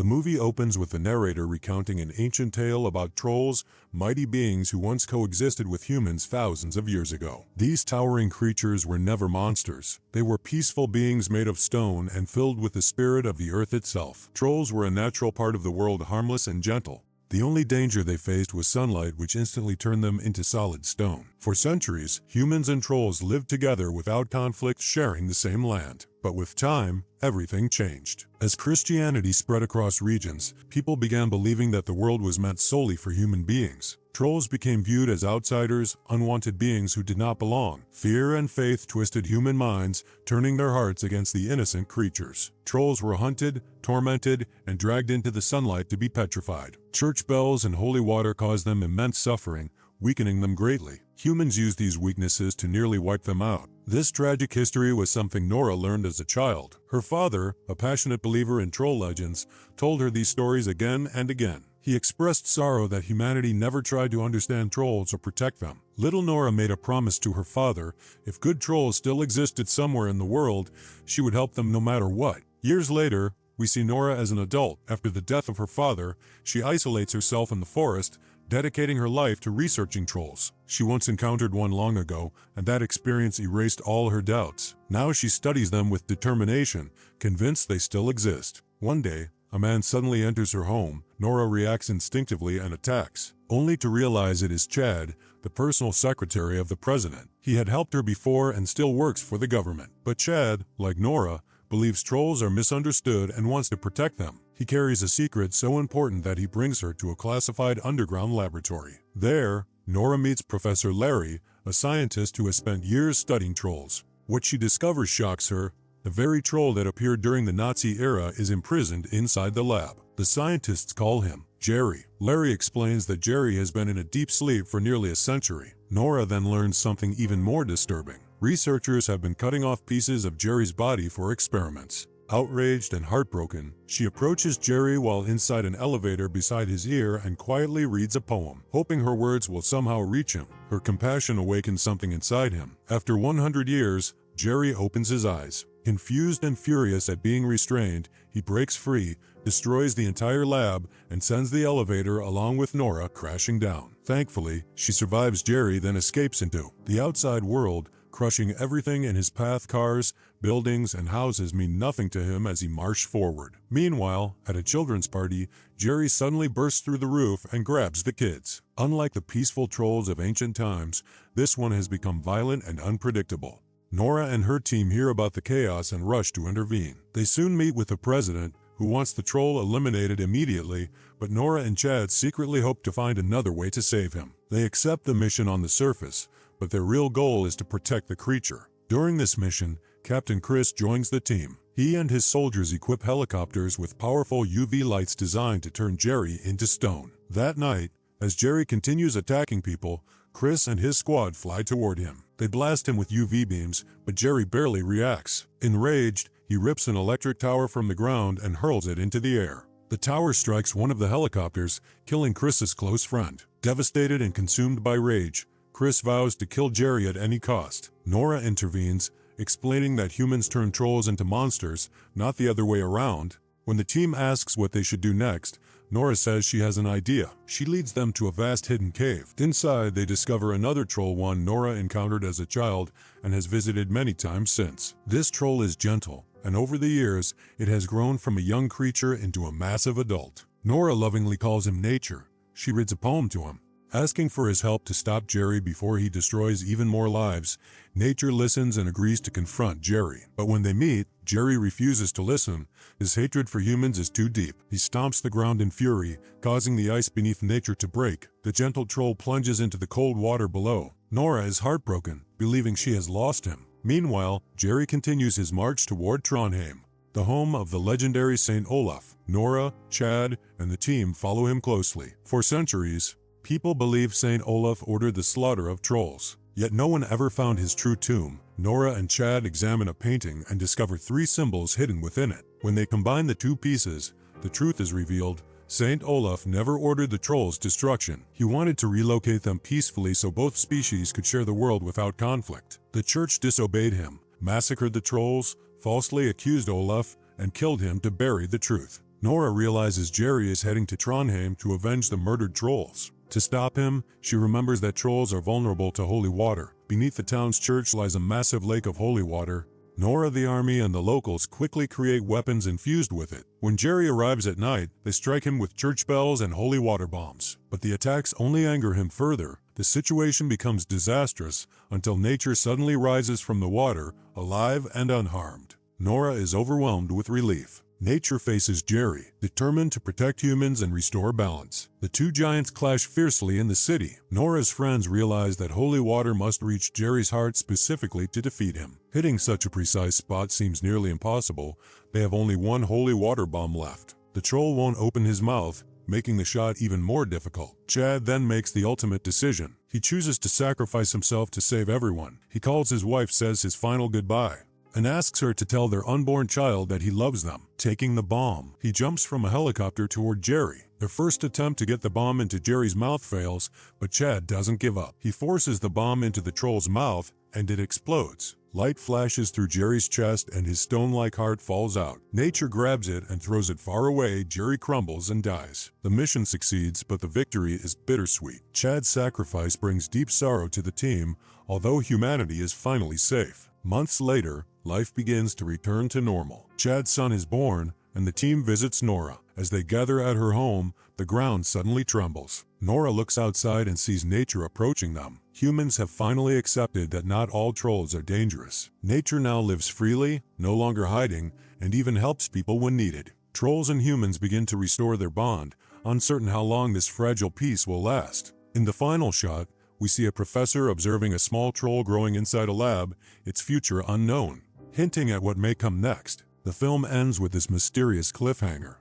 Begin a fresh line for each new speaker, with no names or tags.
The movie opens with the narrator recounting an ancient tale about trolls, mighty beings who once coexisted with humans thousands of years ago. These towering creatures were never monsters. They were peaceful beings made of stone and filled with the spirit of the earth itself. Trolls were a natural part of the world, harmless and gentle. The only danger they faced was sunlight, which instantly turned them into solid stone. For centuries, humans and trolls lived together without conflict, sharing the same land. But with time, everything changed. As Christianity spread across regions, people began believing that the world was meant solely for human beings. Trolls became viewed as outsiders, unwanted beings who did not belong. Fear and faith twisted human minds, turning their hearts against the innocent creatures. Trolls were hunted, tormented, and dragged into the sunlight to be petrified. Church bells and holy water caused them immense suffering, weakening them greatly. Humans used these weaknesses to nearly wipe them out. This tragic history was something Nora learned as a child. Her father, a passionate believer in troll legends, told her these stories again and again. He expressed sorrow that humanity never tried to understand trolls or protect them. Little Nora made a promise to her father: if good trolls still existed somewhere in the world, she would help them no matter what. Years later, we see Nora as an adult. After the death of her father, she isolates herself in the forest, dedicating her life to researching trolls. She once encountered one long ago, and that experience erased all her doubts. Now she studies them with determination, convinced they still exist. One day, a man suddenly enters her home. Nora reacts instinctively and attacks, only to realize it is Chad, the personal secretary of the president. He had helped her before and still works for the government. But Chad, like Nora, believes trolls are misunderstood and wants to protect them. He carries a secret so important that he brings her to a classified underground laboratory. There, Nora meets Professor Larry, a scientist who has spent years studying trolls. What she discovers shocks her. The very troll that appeared during the Nazi era is imprisoned inside the lab. The scientists call him Jerry. Larry explains that Jerry has been in a deep sleep for nearly a century. Nora then learns something even more disturbing. Researchers have been cutting off pieces of Jerry's body for experiments. Outraged and heartbroken, she approaches Jerry while inside an elevator beside his ear and quietly reads a poem, hoping her words will somehow reach him. Her compassion awakens something inside him. After 100 years, Jerry opens his eyes. Confused and furious at being restrained, he breaks free, destroys the entire lab, and sends the elevator along with Nora crashing down. Thankfully, she survives Jerry, then escapes into the outside world, crushing everything in his path. Cars, buildings, and houses mean nothing to him as he marches forward. Meanwhile, at a children's party, Jerry suddenly bursts through the roof and grabs the kids. Unlike the peaceful trolls of ancient times, this one has become violent and unpredictable. Nora and her team hear about the chaos and rush to intervene. They soon meet with the president, who wants the troll eliminated immediately, but Nora and Chad secretly hope to find another way to save him. They accept the mission on the surface, but their real goal is to protect the creature. During this mission, Captain Chris joins the team. He and his soldiers equip helicopters with powerful UV lights designed to turn Jerry into stone. That night, as Jerry continues attacking people, Chris and his squad fly toward him. They blast him with UV beams, but Jerry barely reacts. Enraged, he rips an electric tower from the ground and hurls it into the air. The tower strikes one of the helicopters, killing Chris's close friend. Devastated and consumed by rage, Chris vows to kill Jerry at any cost. Nora intervenes, explaining that humans turn trolls into monsters, not the other way around. When the team asks what they should do next, Nora says she has an idea. She leads them to a vast hidden cave. Inside, they discover another troll, one Nora encountered as a child and has visited many times since. This troll is gentle, and over the years, it has grown from a young creature into a massive adult. Nora lovingly calls him Nature. She reads a poem to him, asking for his help to stop Jerry before he destroys even more lives. Nature listens and agrees to confront Jerry. But when they meet, Jerry refuses to listen. His hatred for humans is too deep. He stomps the ground in fury, causing the ice beneath Nature to break. The gentle troll plunges into the cold water below. Nora is heartbroken, believing she has lost him. Meanwhile, Jerry continues his march toward Trondheim, the home of the legendary Saint Olaf. Nora, Chad, and the team follow him closely. For centuries, people believe Saint Olaf ordered the slaughter of trolls, yet no one ever found his true tomb. Nora and Chad examine a painting and discover 3 symbols hidden within it. When they combine the 2 pieces, the truth is revealed. Saint Olaf never ordered the trolls' destruction. He wanted to relocate them peacefully so both species could share the world without conflict. The church disobeyed him, massacred the trolls, falsely accused Olaf, and killed him to bury the truth. Nora realizes Jerry is heading to Trondheim to avenge the murdered trolls. To stop him, she remembers that trolls are vulnerable to holy water. Beneath the town's church lies a massive lake of holy water. Nora, the army, and the locals quickly create weapons infused with it. When Jerry arrives at night, they strike him with church bells and holy water bombs. But the attacks only anger him further. The situation becomes disastrous until nature suddenly rises from the water, alive and unharmed. Nora is overwhelmed with relief. Nature faces Jerry, determined to protect humans and restore balance. The two giants clash fiercely in the city. Nora's friends realize that holy water must reach Jerry's heart specifically to defeat him. Hitting such a precise spot seems nearly impossible. They have only one holy water bomb left. The troll won't open his mouth, making the shot even more difficult. Chad then makes the ultimate decision. He chooses to sacrifice himself to save everyone. He calls his wife, says his final goodbye, and asks her to tell their unborn child that he loves them. Taking the bomb, he jumps from a helicopter toward Jerry. Their first attempt to get the bomb into Jerry's mouth fails, but Chad doesn't give up. He forces the bomb into the troll's mouth, and it explodes. Light flashes through Jerry's chest and his stone-like heart falls out. Nature grabs it and throws it far away. Jerry crumbles and dies. The mission succeeds, but the victory is bittersweet. Chad's sacrifice brings deep sorrow to the team, although humanity is finally safe. Months later, life begins to return to normal. Chad's son is born, and the team visits Nora. As they gather at her home, the ground suddenly trembles. Nora looks outside and sees nature approaching them. Humans have finally accepted that not all trolls are dangerous. Nature now lives freely, no longer hiding, and even helps people when needed. Trolls and humans begin to restore their bond, uncertain how long this fragile peace will last. In the final shot, we see a professor observing a small troll growing inside a lab, its future unknown, hinting at what may come next. The film ends with this mysterious cliffhanger.